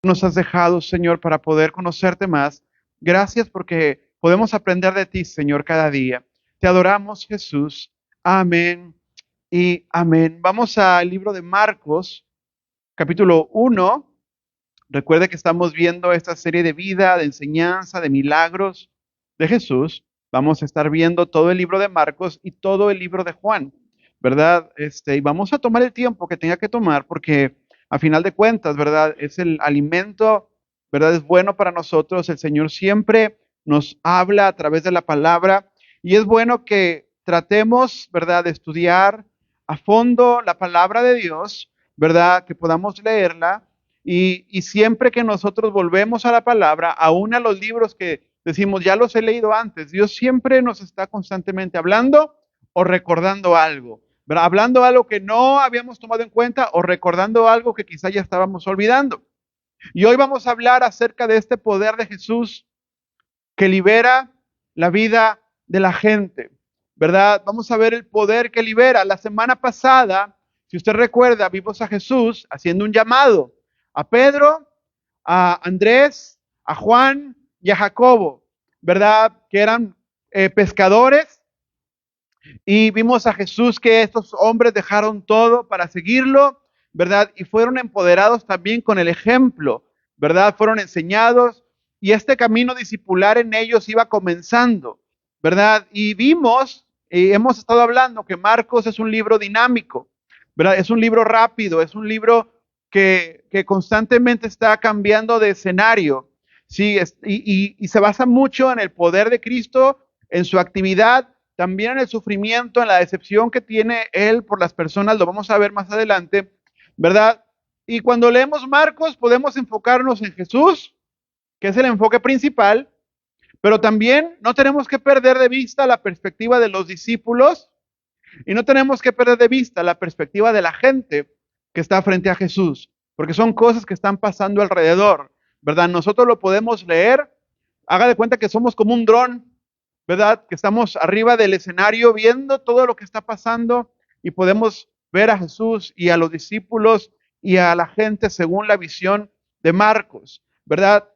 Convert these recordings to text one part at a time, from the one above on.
nos has dejado, Señor, para poder conocerte más. Gracias porque podemos aprender de ti, Señor, cada día. Te adoramos, Jesús. Amén y amén. Vamos al libro de Marcos, capítulo 1. Recuerde que estamos viendo esta serie de vida, de enseñanza, de milagros de Jesús. Vamos a estar viendo todo el libro de Marcos y todo el libro de Juan, ¿verdad? Y vamos a tomar el tiempo que tenga que tomar porque a final de cuentas, ¿verdad? Es el alimento, ¿verdad? Es bueno para nosotros. El Señor siempre nos habla a través de la palabra y es bueno que tratemos, ¿verdad? De estudiar a fondo la palabra de Dios, ¿verdad? Que podamos leerla y siempre que nosotros volvemos a la palabra, aún a los libros que decimos, ya los he leído antes, Dios siempre nos está constantemente hablando o recordando algo, ¿verdad? Hablando algo que no habíamos tomado en cuenta o recordando algo que quizá ya estábamos olvidando. Y hoy vamos a hablar acerca de este poder de Jesús que libera la vida de la gente, ¿verdad? Vamos a ver el poder que libera. La semana pasada, si usted recuerda, vimos a Jesús haciendo un llamado a Pedro, a Andrés, a Juan y a Jacobo, ¿verdad? Que eran pescadores. Y vimos a Jesús que estos hombres dejaron todo para seguirlo, ¿verdad? Y fueron empoderados también con el ejemplo, ¿verdad? Fueron enseñados y este camino discipular en ellos iba comenzando, ¿verdad? Y vimos, y hemos estado hablando que Marcos es un libro dinámico, ¿verdad? Es un libro rápido, es un libro que constantemente está cambiando de escenario, ¿sí? Y se basa mucho en el poder de Cristo, en su actividad, también en el sufrimiento, en la decepción que tiene Él por las personas, lo vamos a ver más adelante, ¿verdad? Y cuando leemos Marcos podemos enfocarnos en Jesús, que es el enfoque principal, pero también no tenemos que perder de vista la perspectiva de los discípulos y no tenemos que perder de vista la perspectiva de la gente que está frente a Jesús, porque son cosas que están pasando alrededor, ¿verdad? Nosotros lo podemos leer, haga de cuenta que somos como un dron, ¿verdad? Que estamos arriba del escenario viendo todo lo que está pasando y podemos ver a Jesús y a los discípulos y a la gente según la visión de Marcos, ¿verdad?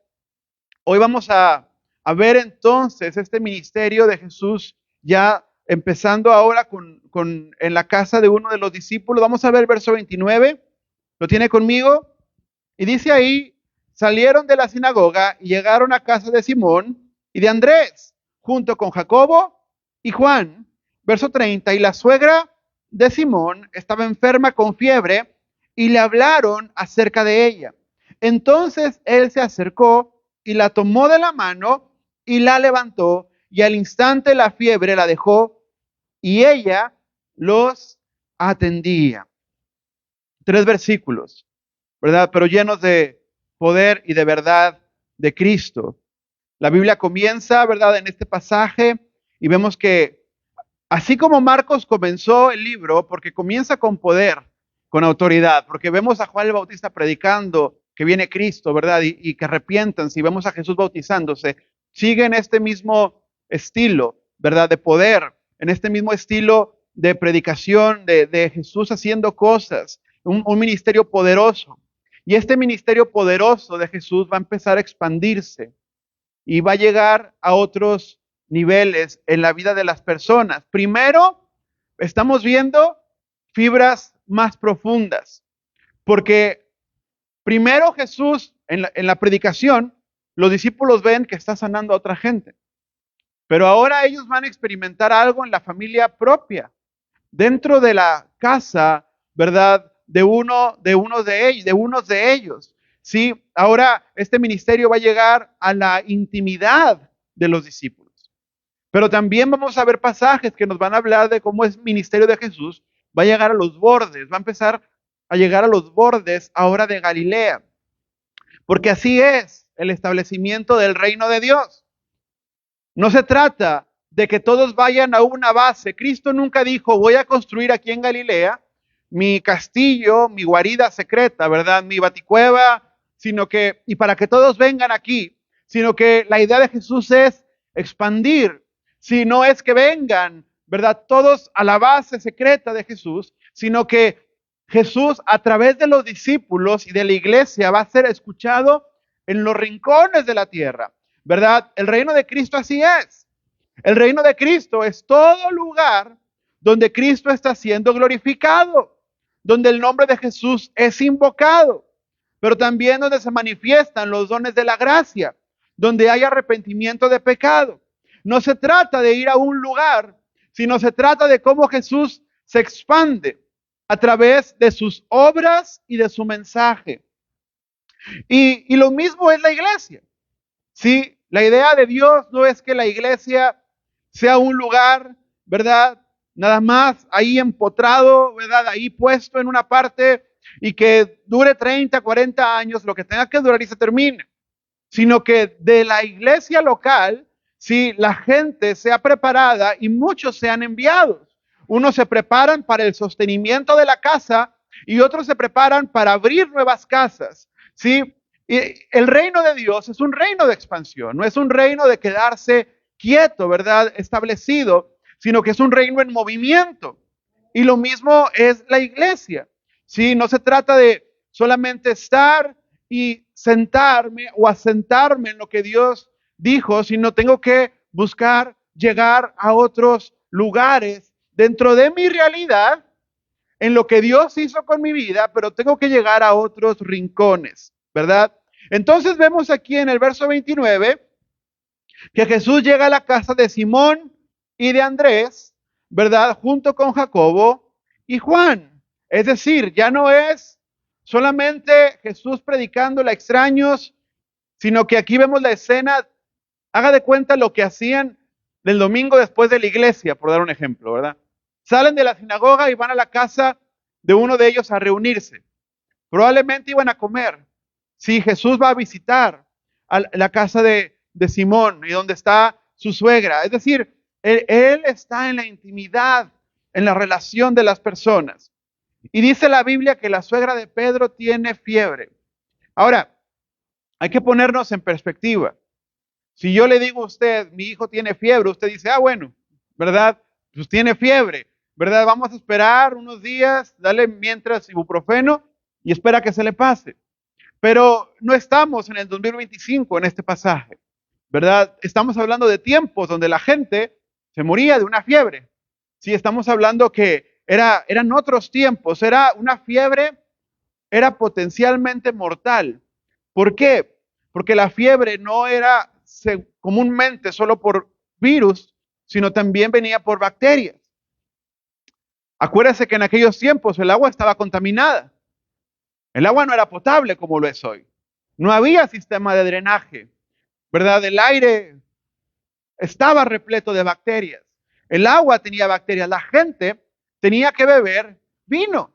Hoy vamos a ver entonces este ministerio de Jesús ya empezando ahora en la casa de uno de los discípulos. Vamos a ver el verso 29, ¿lo tiene conmigo? Y dice ahí, salieron de la sinagoga y llegaron a casa de Simón y de Andrés, junto con Jacobo y Juan. Verso 30, y la suegra de Simón estaba enferma con fiebre y le hablaron acerca de ella. Entonces él se acercó y la tomó de la mano y la levantó y al instante la fiebre la dejó y ella los atendía. 3 versículos, ¿verdad? Pero llenos de poder y de verdad de Cristo. La Biblia comienza, ¿verdad? En este pasaje y vemos que así como Marcos comenzó el libro, porque comienza con poder, con autoridad, porque vemos a Juan el Bautista predicando que viene Cristo, ¿verdad? Y que arrepientan, si vemos a Jesús bautizándose, sigue en este mismo estilo, ¿verdad? De poder, en este mismo estilo de predicación, de Jesús haciendo cosas, un ministerio poderoso. Y este ministerio poderoso de Jesús va a empezar a expandirse y va a llegar a otros niveles en la vida de las personas. Primero, estamos viendo fibras más profundas, porque primero Jesús en la predicación, los discípulos ven que está sanando a otra gente, pero ahora ellos van a experimentar algo en la familia propia, dentro de la casa, ¿verdad? De unos de ellos. Sí, ahora este ministerio va a llegar a la intimidad de los discípulos. Pero también vamos a ver pasajes que nos van a hablar de cómo es ministerio de Jesús, va a llegar a los bordes, va a empezar a llegar a los bordes ahora de Galilea. Porque así es el establecimiento del reino de Dios. No se trata de que todos vayan a una base. Cristo nunca dijo, voy a construir aquí en Galilea mi castillo, mi guarida secreta, ¿verdad? Mi baticueva, sino que, y para que todos vengan aquí, sino que la idea de Jesús es expandir, si no es que vengan, ¿verdad? Todos a la base secreta de Jesús, sino que Jesús a través de los discípulos y de la iglesia va a ser escuchado en los rincones de la tierra, ¿verdad? El reino de Cristo así es. El reino de Cristo es todo lugar donde Cristo está siendo glorificado, donde el nombre de Jesús es invocado, pero también donde se manifiestan los dones de la gracia, donde hay arrepentimiento de pecado. No se trata de ir a un lugar, sino se trata de cómo Jesús se expande a través de sus obras y de su mensaje. Y lo mismo es la iglesia. Sí, la idea de Dios no es que la iglesia sea un lugar, ¿verdad? Nada más ahí empotrado, ¿verdad? Ahí puesto en una parte y que dure 30, 40 años, lo que tenga que durar y se termine. Sino que de la iglesia local, sí, la gente sea preparada y muchos sean enviados. Unos se preparan para el sostenimiento de la casa y otros se preparan para abrir nuevas casas, ¿sí? Y el reino de Dios es un reino de expansión, no es un reino de quedarse quieto, ¿verdad? Establecido, sino que es un reino en movimiento. Y lo mismo es la iglesia, ¿sí? No se trata de solamente estar y sentarme o asentarme en lo que Dios dijo, sino tengo que buscar llegar a otros lugares dentro de mi realidad, en lo que Dios hizo con mi vida, pero tengo que llegar a otros rincones, ¿verdad? Entonces vemos aquí en el verso 29 que Jesús llega a la casa de Simón y de Andrés, ¿verdad? Junto con Jacobo y Juan. Es decir, ya no es solamente Jesús predicándole a extraños, sino que aquí vemos la escena, haga de cuenta lo que hacían el domingo después de la iglesia, por dar un ejemplo, ¿verdad? Salen de la sinagoga y van a la casa de uno de ellos a reunirse. Probablemente iban a comer. Si Jesús va a visitar a la casa de Simón y donde está su suegra. Es decir, él está en la intimidad, en la relación de las personas. Y dice la Biblia que la suegra de Pedro tiene fiebre. Ahora, hay que ponernos en perspectiva. Si yo le digo a usted, mi hijo tiene fiebre, usted dice, ah, bueno, ¿verdad? Pues tiene fiebre, ¿verdad? Vamos a esperar unos días, dale mientras ibuprofeno y espera que se le pase. Pero no estamos en el 2025 en este pasaje, ¿verdad? Estamos hablando de tiempos donde la gente se moría de una fiebre. Sí, estamos hablando que eran otros tiempos, era una fiebre, era potencialmente mortal. ¿Por qué? Porque la fiebre no era comúnmente solo por virus, sino también venía por bacterias. Acuérdese que en aquellos tiempos el agua estaba contaminada. El agua no era potable como lo es hoy. No había sistema de drenaje, ¿verdad? El aire estaba repleto de bacterias. El agua tenía bacterias. La gente tenía que beber vino.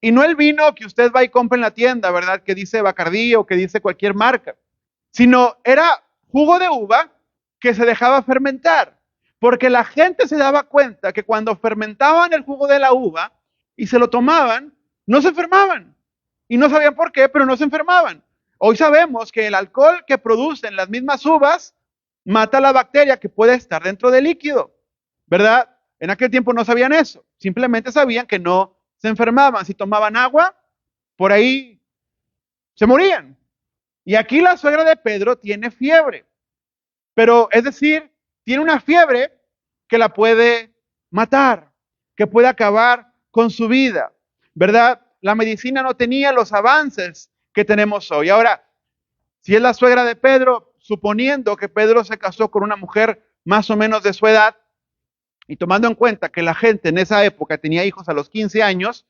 Y no el vino que usted va y compra en la tienda, ¿verdad? Que dice Bacardí o que dice cualquier marca. Sino era jugo de uva que se dejaba fermentar. Porque la gente se daba cuenta que cuando fermentaban el jugo de la uva y se lo tomaban, no se enfermaban. Y no sabían por qué, pero no se enfermaban. Hoy sabemos que el alcohol que producen las mismas uvas mata la bacteria que puede estar dentro del líquido, ¿verdad? En aquel tiempo no sabían eso. Simplemente sabían que no se enfermaban. Si tomaban agua, por ahí se morían. Y aquí la suegra de Pedro tiene fiebre. Pero, es decir, tiene una fiebre que la puede matar, que puede acabar con su vida, ¿verdad? La medicina no tenía los avances que tenemos hoy. Ahora, si es la suegra de Pedro, suponiendo que Pedro se casó con una mujer más o menos de su edad, y tomando en cuenta que la gente en esa época tenía hijos a los 15 años,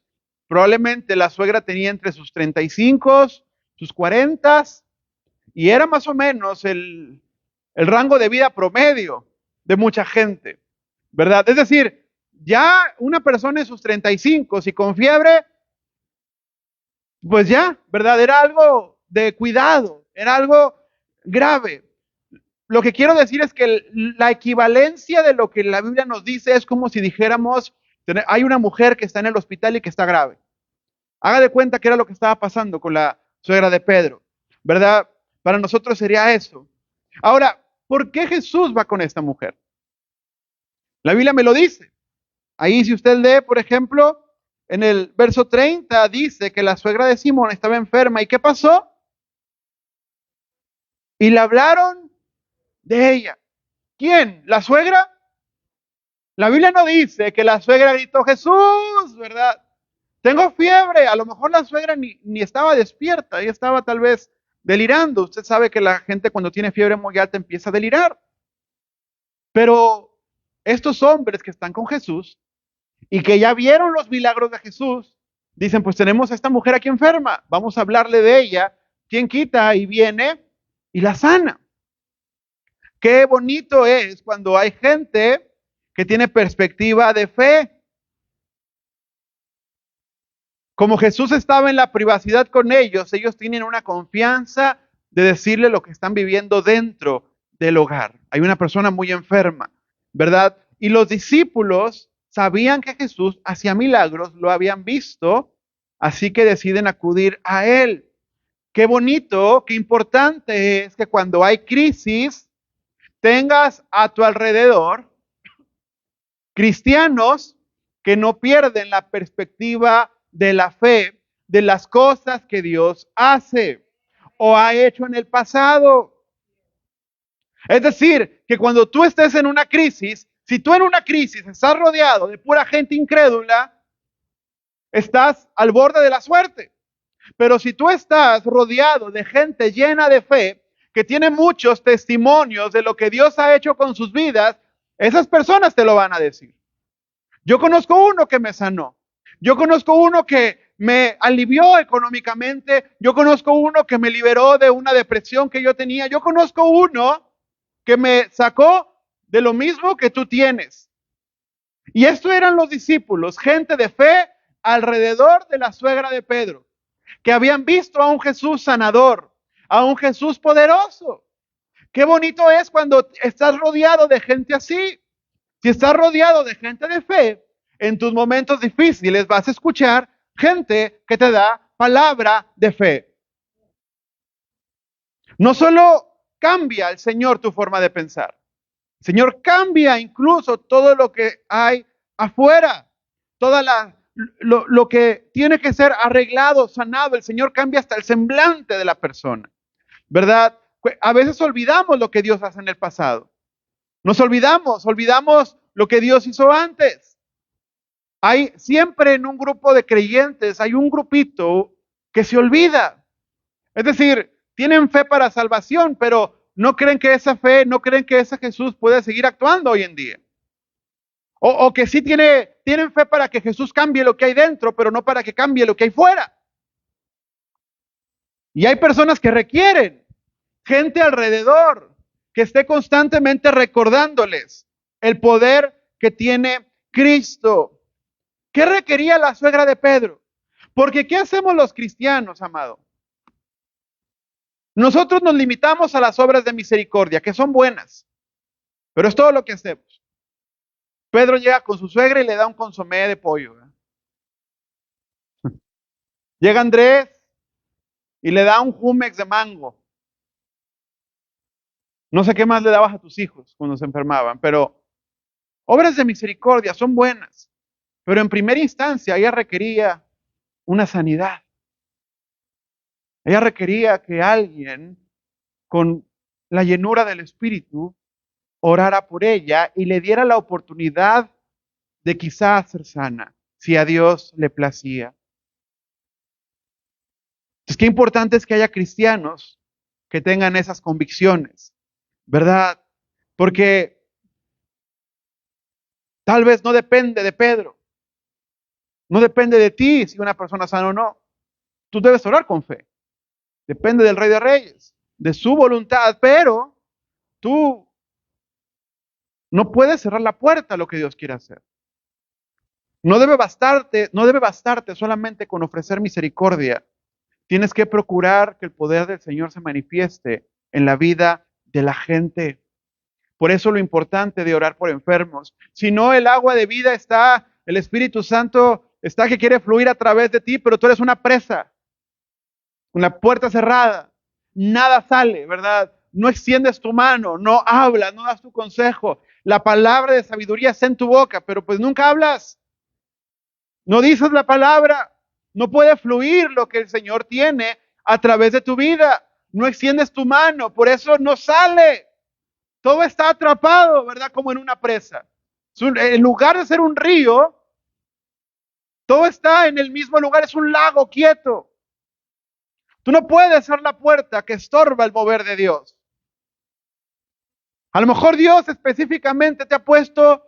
probablemente la suegra tenía entre sus 35, sus 40, y era más o menos el rango de vida promedio de mucha gente, ¿verdad? Es decir, ya una persona en sus 35 y con fiebre, pues ya, ¿verdad? Era algo de cuidado, era algo grave. Lo que quiero decir es que la equivalencia de lo que la Biblia nos dice es como si dijéramos, hay una mujer que está en el hospital y que está grave. Haga de cuenta que era lo que estaba pasando con la suegra de Pedro, ¿verdad? Para nosotros sería eso. Ahora, ¿por qué Jesús va con esta mujer? La Biblia me lo dice. Ahí si usted lee, por ejemplo, en el verso 30 dice que la suegra de Simón estaba enferma. ¿Y qué pasó? Y le hablaron de ella. ¿Quién? ¿La suegra? La Biblia no dice que la suegra gritó, Jesús, ¿verdad? Tengo fiebre. A lo mejor la suegra ni estaba despierta, ella estaba tal vez delirando. Usted sabe que la gente cuando tiene fiebre muy alta empieza a delirar. Pero estos hombres que están con Jesús y que ya vieron los milagros de Jesús, dicen, pues tenemos a esta mujer aquí enferma, vamos a hablarle de ella. ¿Quién quita? Y viene y la sana. Qué bonito es cuando hay gente que tiene perspectiva de fe. Como Jesús estaba en la privacidad con ellos tienen una confianza de decirle lo que están viviendo dentro del hogar. Hay una persona muy enferma, ¿verdad? Y los discípulos sabían que Jesús hacía milagros, lo habían visto, así que deciden acudir a él. Qué bonito, qué importante es que cuando hay crisis, tengas a tu alrededor cristianos que no pierden la perspectiva de la fe, de las cosas que Dios hace o ha hecho en el pasado. Es decir, que cuando tú estés en una crisis, si tú en una crisis estás rodeado de pura gente incrédula, estás al borde de la suerte. Pero si tú estás rodeado de gente llena de fe, que tiene muchos testimonios de lo que Dios ha hecho con sus vidas, esas personas te lo van a decir. Yo conozco uno que me sanó. Yo conozco uno que me alivió económicamente. Yo conozco uno que me liberó de una depresión que yo tenía. Yo conozco uno que me sacó de lo mismo que tú tienes. Y esto eran los discípulos, gente de fe alrededor de la suegra de Pedro, que habían visto a un Jesús sanador, a un Jesús poderoso. Qué bonito es cuando estás rodeado de gente así. Si estás rodeado de gente de fe, en tus momentos difíciles vas a escuchar gente que te da palabra de fe. No solo cambia el Señor tu forma de pensar, el Señor cambia incluso todo lo que hay afuera, lo que tiene que ser arreglado, sanado. El Señor cambia hasta el semblante de la persona, ¿verdad? A veces olvidamos lo que Dios hace en el pasado. Nos olvidamos lo que Dios hizo antes. Hay siempre en un grupo de creyentes, hay un grupito que se olvida. Es decir, tienen fe para salvación, pero no creen que esa fe, no creen que ese Jesús puede seguir actuando hoy en día. O que sí tienen fe para que Jesús cambie lo que hay dentro, pero no para que cambie lo que hay fuera. Y hay personas que requieren gente alrededor que esté constantemente recordándoles el poder que tiene Cristo. ¿Qué requería la suegra de Pedro? Porque ¿qué hacemos los cristianos, amado? Nosotros nos limitamos a las obras de misericordia, que son buenas, pero es todo lo que hacemos. Pedro llega con su suegra y le da un consomé de pollo, ¿verdad? Llega Andrés y le da un jumex de mango. No sé qué más le dabas a tus hijos cuando se enfermaban, pero obras de misericordia son buenas. Pero en primera instancia ella requería una sanidad. Ella requería que alguien con la llenura del Espíritu orara por ella y le diera la oportunidad de quizás ser sana, si a Dios le placía. Entonces, qué importante es que haya cristianos que tengan esas convicciones, ¿verdad? Porque tal vez no depende de Pedro, no depende de ti si una persona sana o no. Tú debes orar con fe. Depende del Rey de Reyes, de su voluntad, pero tú no puedes cerrar la puerta a lo que Dios quiere hacer. No debe bastarte solamente con ofrecer misericordia. Tienes que procurar que el poder del Señor se manifieste en la vida de la gente. Por eso lo importante de orar por enfermos. Si no, el agua de vida está, el Espíritu Santo está que quiere fluir a través de ti, pero tú eres una presa, una puerta cerrada. Nada sale, ¿verdad? No extiendes tu mano, no hablas, no das tu consejo. La palabra de sabiduría está en tu boca, pero pues nunca hablas. No dices la palabra, no puede fluir lo que el Señor tiene a través de tu vida. No extiendes tu mano, por eso no sale. Todo está atrapado, ¿verdad? Como en una presa. En lugar de ser un río, todo está en el mismo lugar, es un lago quieto. Tú no puedes ser la puerta que estorba el mover de Dios. A lo mejor Dios específicamente te ha puesto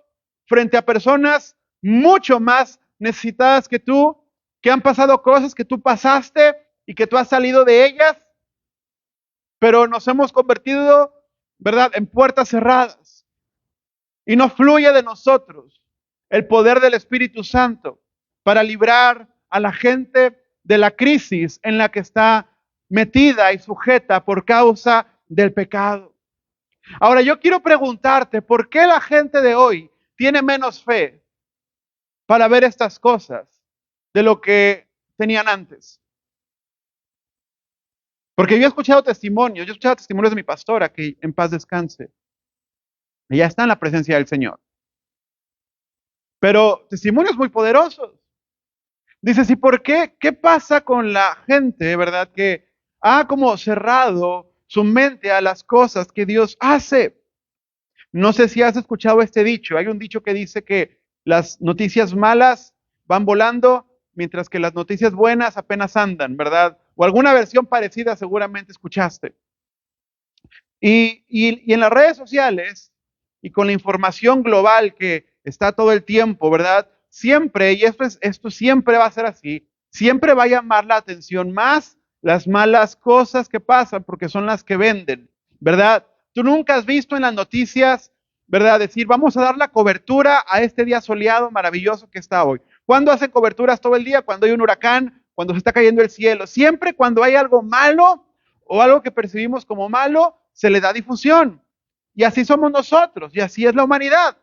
frente a personas mucho más necesitadas que tú, que han pasado cosas que tú pasaste y que tú has salido de ellas, pero nos hemos convertido, ¿verdad?, en puertas cerradas. Y no fluye de nosotros el poder del Espíritu Santo para librar a la gente de la crisis en la que está metida y sujeta por causa del pecado. Ahora yo quiero preguntarte, ¿por qué la gente de hoy tiene menos fe para ver estas cosas de lo que tenían antes? Porque yo he escuchado testimonios de mi pastora, que en paz descanse. Ella está en la presencia del Señor. Pero testimonios muy poderosos. Dices, ¿y por qué? ¿Qué pasa con la gente, verdad? Que ha como cerrado su mente a las cosas que Dios hace. No sé si has escuchado este dicho. Hay un dicho que dice que las noticias malas van volando, mientras que las noticias buenas apenas andan, ¿verdad? O alguna versión parecida seguramente escuchaste. Y en las redes sociales y con la información global que está todo el tiempo, ¿verdad? Siempre, y esto siempre va a ser así, siempre va a llamar la atención más las malas cosas que pasan porque son las que venden, ¿verdad? Tú nunca has visto en las noticias, ¿verdad? Decir, vamos a dar la cobertura a este día soleado maravilloso que está hoy. ¿Cuándo hacen coberturas todo el día? Cuando hay un huracán, cuando se está cayendo el cielo. Siempre cuando hay algo malo o algo que percibimos como malo, se le da difusión. Y así somos nosotros, y así es la humanidad,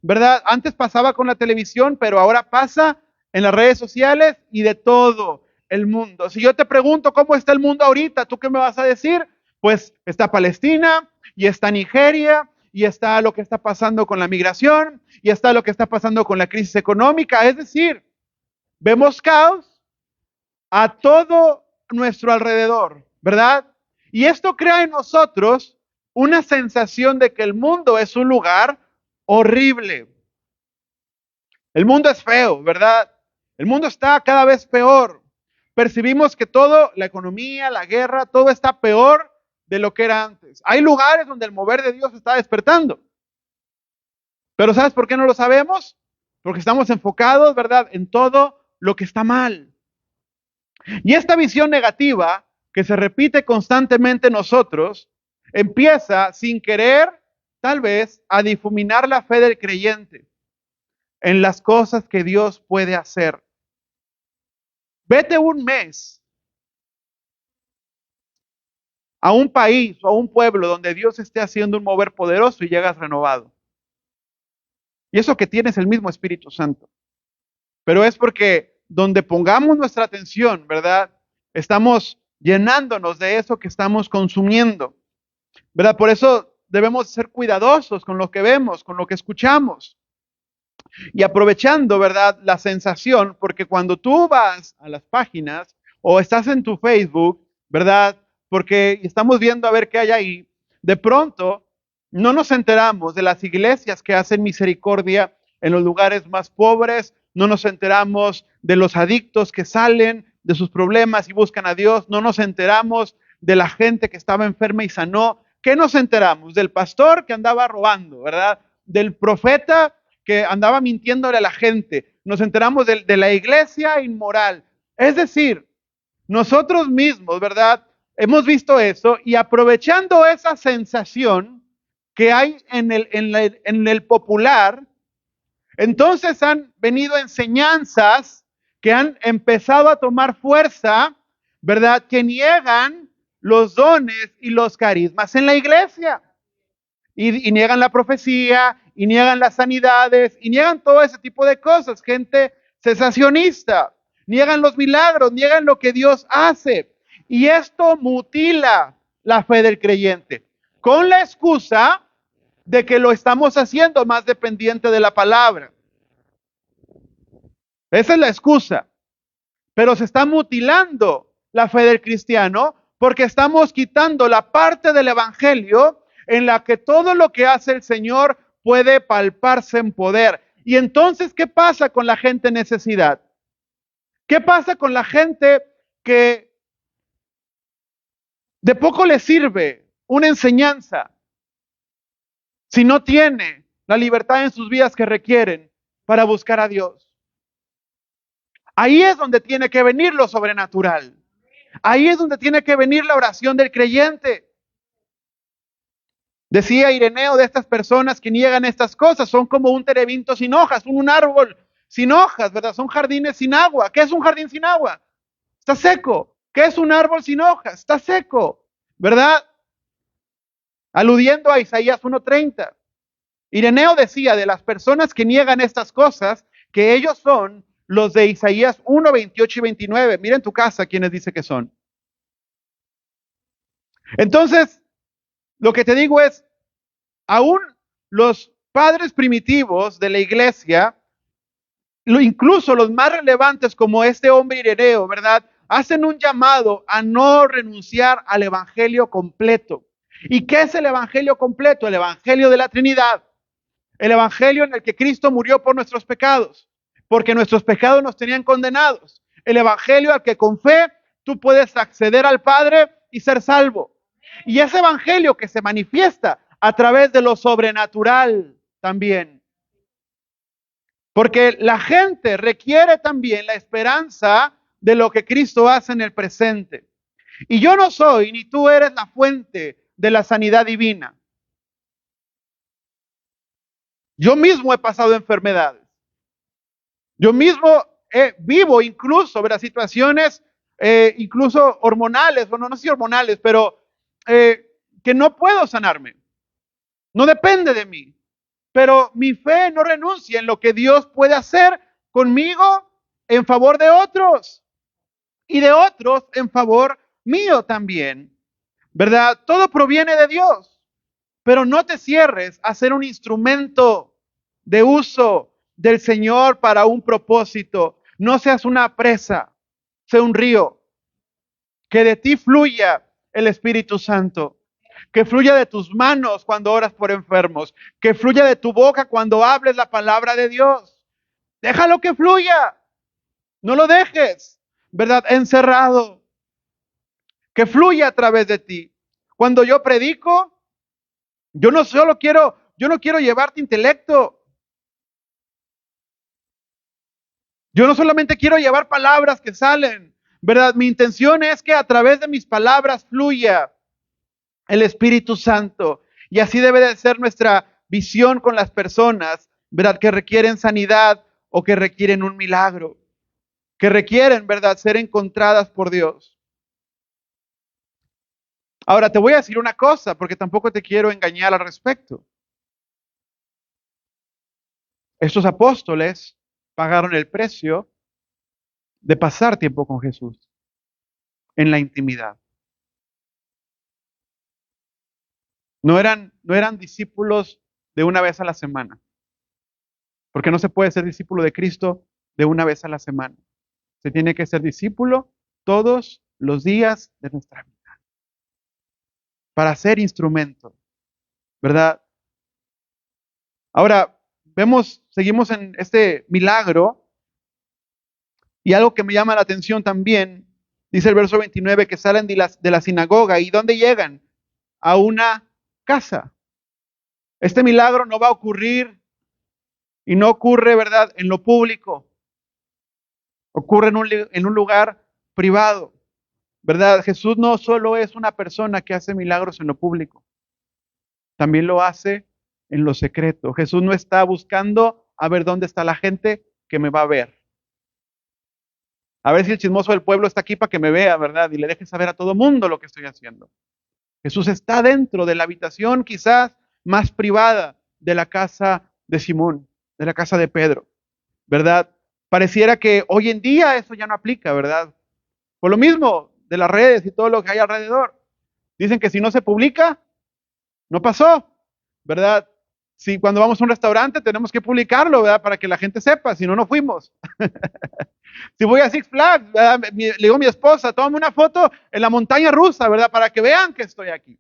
¿verdad? Antes pasaba con la televisión, pero ahora pasa en las redes sociales y de todo el mundo. Si yo te pregunto cómo está el mundo ahorita, ¿tú qué me vas a decir? Pues está Palestina, y está Nigeria, y está lo que está pasando con la migración, y está lo que está pasando con la crisis económica. Es decir, vemos caos a todo nuestro alrededor, ¿verdad? Y esto crea en nosotros una sensación de que el mundo es un lugar horrible. El mundo es feo, ¿verdad? El mundo está cada vez peor. Percibimos que todo, la economía, la guerra, todo está peor de lo que era antes. Hay lugares donde el mover de Dios está despertando. Pero ¿sabes por qué no lo sabemos? Porque estamos enfocados, ¿verdad?, en todo lo que está mal. Y esta visión negativa que se repite constantemente en nosotros empieza sin querer, tal vez, a difuminar la fe del creyente en las cosas que Dios puede hacer. Vete un mes a un país o a un pueblo donde Dios esté haciendo un mover poderoso y llegas renovado. Y eso que tienes el mismo Espíritu Santo. Pero es porque donde pongamos nuestra atención, ¿verdad? Estamos llenándonos de eso que estamos consumiendo, ¿verdad? Por eso debemos ser cuidadosos con lo que vemos, con lo que escuchamos. Y aprovechando, ¿verdad?, la sensación, porque cuando tú vas a las páginas o estás en tu Facebook, ¿verdad?, porque estamos viendo a ver qué hay ahí, de pronto no nos enteramos de las iglesias que hacen misericordia en los lugares más pobres, no nos enteramos de los adictos que salen de sus problemas y buscan a Dios, no nos enteramos de la gente que estaba enferma y sanó. ¿Qué nos enteramos? Del pastor que andaba robando, ¿verdad? Del profeta que andaba mintiéndole a la gente. Nos enteramos de la iglesia inmoral. Es decir, nosotros mismos, ¿verdad?, hemos visto eso y aprovechando esa sensación que hay en el popular, entonces han venido enseñanzas que han empezado a tomar fuerza, ¿verdad?, que niegan los dones y los carismas en la iglesia. Y niegan la profecía, y niegan las sanidades, y niegan todo ese tipo de cosas. Gente cesacionista, niegan los milagros, niegan lo que Dios hace. Y esto mutila la fe del creyente, con la excusa de que lo estamos haciendo más dependiente de la palabra. Esa es la excusa. Pero se está mutilando la fe del cristiano porque estamos quitando la parte del evangelio en la que todo lo que hace el Señor puede palparse en poder. Y entonces, ¿qué pasa con la gente en necesidad? ¿Qué pasa con la gente que de poco le sirve una enseñanza si no tiene la libertad en sus vidas que requieren para buscar a Dios? Ahí es donde tiene que venir lo sobrenatural. Ahí es donde tiene que venir la oración del creyente. Decía Ireneo de estas personas que niegan estas cosas, son como un terebinto sin hojas, un árbol sin hojas, ¿verdad? Son jardines sin agua. ¿Qué es un jardín sin agua? Está seco. ¿Qué es un árbol sin hojas? Está seco, ¿verdad? Aludiendo a Isaías 1:30. Ireneo decía de las personas que niegan estas cosas, que ellos son los de Isaías 1:28 y 29. Mira en tu casa quiénes dice que son. Entonces, lo que te digo es, aún los padres primitivos de la iglesia, incluso los más relevantes como este hombre Ireneo, ¿verdad? Hacen un llamado a no renunciar al evangelio completo. ¿Y qué es el evangelio completo? El evangelio de la Trinidad. El evangelio en el que Cristo murió por nuestros pecados, porque nuestros pecados nos tenían condenados. El evangelio al que con fe tú puedes acceder al Padre y ser salvo. Y ese evangelio que se manifiesta a través de lo sobrenatural también. Porque la gente requiere también la esperanza de lo que Cristo hace en el presente. Y yo no soy, ni tú eres la fuente de la sanidad divina. Yo mismo he pasado enfermedades. Yo mismo vivo incluso, ¿verdad? Situaciones incluso hormonales, bueno, no sé si hormonales, pero que no puedo sanarme. No depende de mí. Pero mi fe no renuncia en lo que Dios puede hacer conmigo en favor de otros y de otros en favor mío también. ¿Verdad? Todo proviene de Dios, pero no te cierres a ser un instrumento de uso del Señor para un propósito. No seas una presa, sé un río. Que de ti fluya el Espíritu Santo. Que fluya de tus manos cuando oras por enfermos. Que fluya de tu boca cuando hables la palabra de Dios. Déjalo que fluya. No lo dejes, ¿verdad? Encerrado. Que fluya a través de ti. Cuando yo predico, yo no quiero llevarte intelecto. Yo no solamente quiero llevar palabras que salen, ¿verdad? Mi intención es que a través de mis palabras fluya el Espíritu Santo. Y así debe de ser nuestra visión con las personas, ¿verdad? Que requieren sanidad o que requieren un milagro. Que requieren, ¿verdad? Ser encontradas por Dios. Ahora, te voy a decir una cosa, porque tampoco te quiero engañar al respecto. Estos apóstoles pagaron el precio de pasar tiempo con Jesús en la intimidad. No eran discípulos de una vez a la semana, porque no se puede ser discípulo de Cristo de una vez a la semana. Se tiene que ser discípulo todos los días de nuestra vida para ser instrumento, ¿verdad? Ahora, seguimos en este milagro y algo que me llama la atención también, dice el verso 29, que salen de la sinagoga y ¿dónde llegan? A una casa. Este milagro no va a ocurrir y no ocurre, ¿verdad?, en lo público. Ocurre en un lugar privado, ¿verdad? Jesús no solo es una persona que hace milagros en lo público, también lo hace en lo secreto. Jesús no está buscando a ver dónde está la gente que me va a ver. A ver si el chismoso del pueblo está aquí para que me vea, ¿verdad? Y le deje saber a todo mundo lo que estoy haciendo. Jesús está dentro de la habitación quizás más privada de la casa de Simón, de la casa de Pedro, ¿verdad? Pareciera que hoy en día eso ya no aplica, ¿verdad? Por lo mismo de las redes y todo lo que hay alrededor. Dicen que si no se publica, no pasó, ¿verdad? Si cuando vamos a un restaurante tenemos que publicarlo, ¿verdad? Para que la gente sepa, si no, no fuimos. Si voy a Six Flags, ¿verdad? Le digo a mi esposa, tómame una foto en la montaña rusa, ¿verdad? Para que vean que estoy aquí.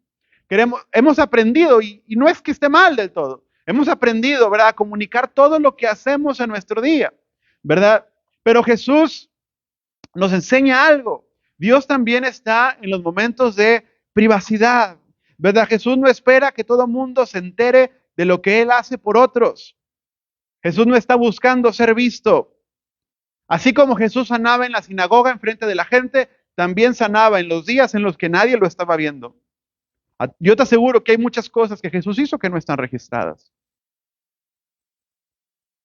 Hemos aprendido, y no es que esté mal del todo, hemos aprendido, ¿verdad? A comunicar todo lo que hacemos en nuestro día, ¿verdad? Pero Jesús nos enseña algo. Dios también está en los momentos de privacidad, ¿verdad? Jesús no espera que todo el mundo se entere de lo que Él hace por otros. Jesús no está buscando ser visto. Así como Jesús sanaba en la sinagoga en frente de la gente, también sanaba en los días en los que nadie lo estaba viendo. Yo te aseguro que hay muchas cosas que Jesús hizo que no están registradas.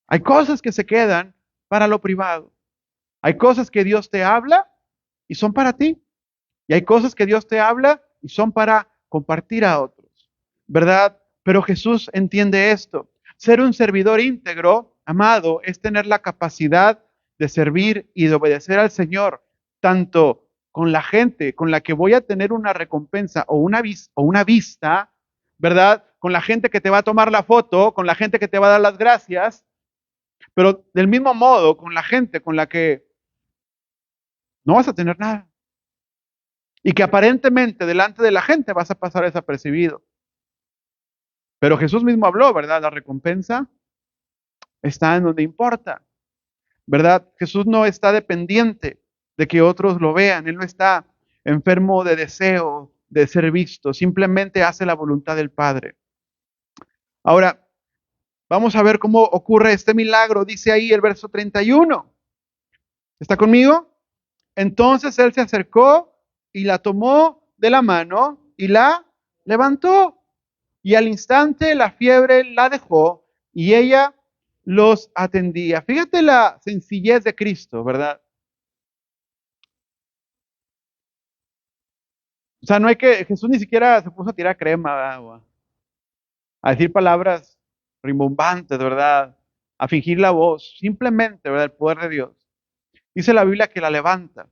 Hay cosas que se quedan para lo privado. Hay cosas que Dios te habla y son para ti. Y hay cosas que Dios te habla y son para compartir a otros, ¿verdad? Pero Jesús entiende esto. Ser un servidor íntegro, amado, es tener la capacidad de servir y de obedecer al Señor, tanto con la gente con la que voy a tener una recompensa o una vista, ¿verdad? Con la gente que te va a tomar la foto, con la gente que te va a dar las gracias, pero del mismo modo con la gente con la que no vas a tener nada. Y que aparentemente delante de la gente vas a pasar desapercibido. Pero Jesús mismo habló, ¿verdad? La recompensa está en donde importa, ¿verdad? Jesús no está dependiente de que otros lo vean. Él no está enfermo de deseo de ser visto. Simplemente hace la voluntad del Padre. Ahora, vamos a ver cómo ocurre este milagro. Dice ahí el verso 31. ¿Está conmigo? Entonces él se acercó y la tomó de la mano y la levantó. Y al instante la fiebre la dejó y ella los atendía. Fíjate la sencillez de Cristo, ¿verdad? O sea, no hay que, Jesús ni siquiera se puso a tirar crema, ¿verdad? O a decir palabras rimbombantes, ¿verdad? A fingir la voz. Simplemente, ¿verdad? El poder de Dios. Dice la Biblia que la levanta.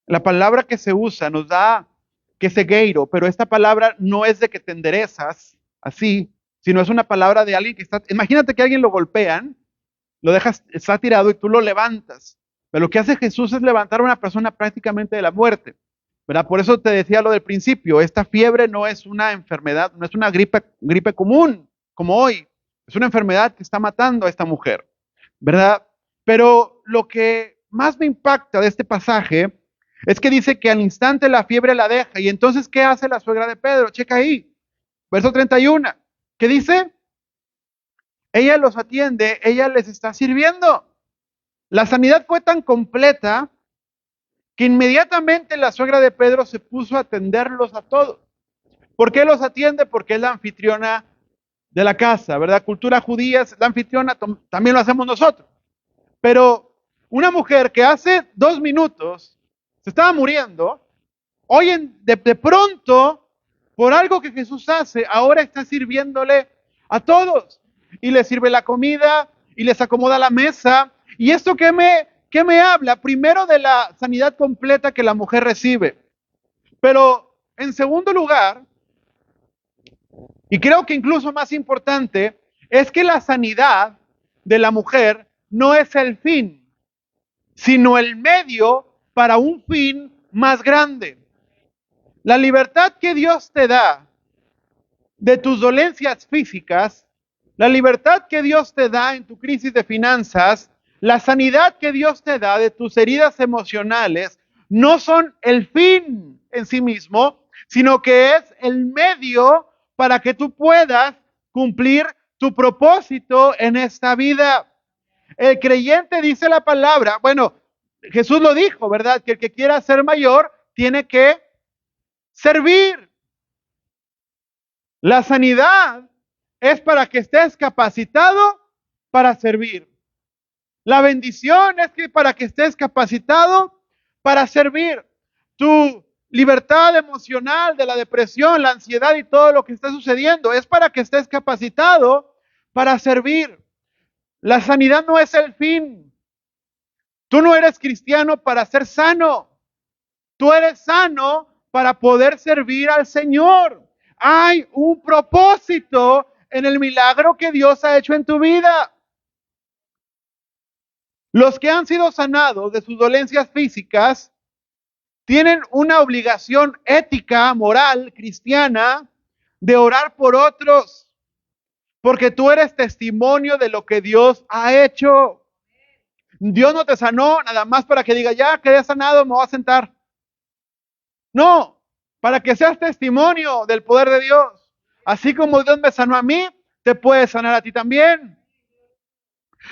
La palabra que se usa nos da que cegueiro, pero esta palabra no es de que te enderezas así, sino es una palabra de alguien que está. Imagínate que alguien lo golpean, lo dejas, está tirado y tú lo levantas. Pero lo que hace Jesús es levantar a una persona prácticamente de la muerte, ¿verdad? Por eso te decía lo del principio, esta fiebre no es una enfermedad, no es una gripe común, como hoy. Es una enfermedad que está matando a esta mujer, ¿verdad? Pero lo que más me impacta de este pasaje es que dice que al instante la fiebre la deja. Y entonces, ¿qué hace la suegra de Pedro? Checa ahí, verso 31. ¿Qué dice? Ella los atiende, ella les está sirviendo. La sanidad fue tan completa que inmediatamente la suegra de Pedro se puso a atenderlos a todos. ¿Por qué los atiende? Porque es la anfitriona de la casa, ¿verdad? Cultura judía, la anfitriona, también lo hacemos nosotros. Pero una mujer que hace 2 minutos se estaba muriendo, hoy de pronto, por algo que Jesús hace, ahora está sirviéndole a todos. Y les sirve la comida, y les acomoda la mesa. ¿Y esto qué me habla? Primero de la sanidad completa que la mujer recibe. Pero en segundo lugar, y creo que incluso más importante, es que la sanidad de la mujer no es el fin, sino el medio para un fin más grande. La libertad que Dios te da de tus dolencias físicas, la libertad que Dios te da en tu crisis de finanzas, la sanidad que Dios te da de tus heridas emocionales, no son el fin en sí mismo, sino que es el medio para que tú puedas cumplir tu propósito en esta vida. El creyente dice la palabra, bueno, Jesús lo dijo, ¿verdad? Que el que quiera ser mayor tiene que servir. La sanidad es para que estés capacitado para servir. La bendición es que para que estés capacitado para servir. Tu libertad emocional de la depresión, la ansiedad y todo lo que está sucediendo es para que estés capacitado para servir. La sanidad no es el fin. Tú no eres cristiano para ser sano. Tú eres sano para poder servir al Señor. Hay un propósito en el milagro que Dios ha hecho en tu vida. Los que han sido sanados de sus dolencias físicas tienen una obligación ética, moral, cristiana, de orar por otros, porque tú eres testimonio de lo que Dios ha hecho. Dios no te sanó nada más para que diga, ya quedé sanado, me voy a sentar. No, para que seas testimonio del poder de Dios. Así como Dios me sanó a mí, te puede sanar a ti también.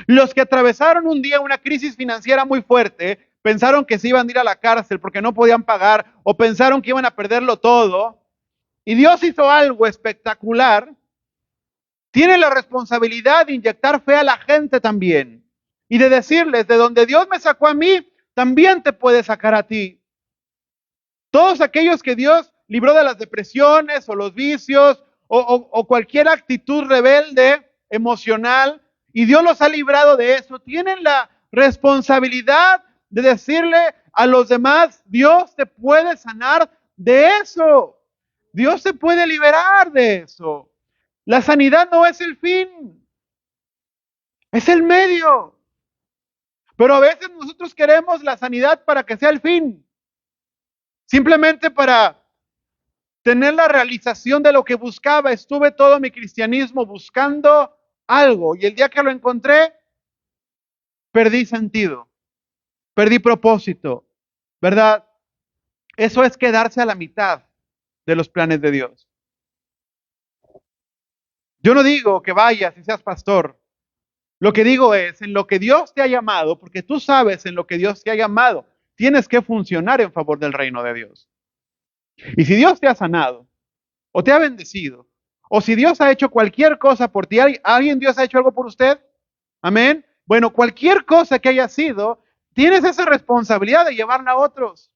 Los que atravesaron un día una crisis financiera muy fuerte, pensaron que se iban a ir a la cárcel porque no podían pagar o pensaron que iban a perderlo todo. Y Dios hizo algo espectacular. Tiene la responsabilidad de inyectar fe a la gente también. Y de decirles, de donde Dios me sacó a mí, también te puede sacar a ti. Todos aquellos que Dios libró de las depresiones o los vicios o cualquier actitud rebelde, emocional, y Dios los ha librado de eso, tienen la responsabilidad de decirle a los demás, Dios te puede sanar de eso. Dios te puede liberar de eso. La sanidad no es el fin, es el medio. Pero a veces nosotros queremos la sanidad para que sea el fin. Simplemente para tener la realización de lo que buscaba. Estuve todo mi cristianismo buscando algo y el día que lo encontré, perdí sentido, perdí propósito, ¿verdad? Eso es quedarse a la mitad de los planes de Dios. Yo no digo que vayas y seas pastor. Lo que digo es, en lo que Dios te ha llamado, porque tú sabes en lo que Dios te ha llamado, tienes que funcionar en favor del reino de Dios. Y si Dios te ha sanado, o te ha bendecido, o si Dios ha hecho cualquier cosa por ti, ¿alguien Dios ha hecho algo por usted? Amén. Bueno, cualquier cosa que haya sido, tienes esa responsabilidad de llevarla a otros,